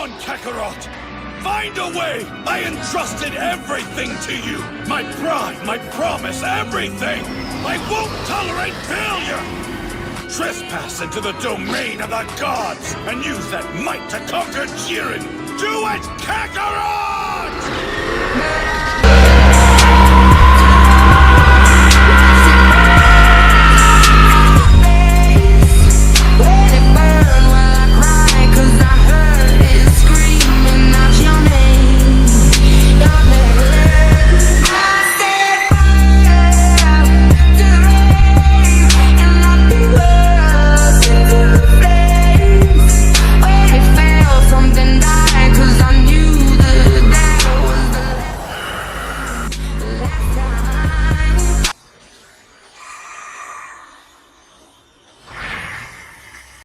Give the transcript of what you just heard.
on, Kakarot! Find a way! I entrusted everything to you! My pride, my promise, everything! I won't tolerate failure! Trespass into the domain of the gods and use that might to conquer Jiren! Do it, Kakarot!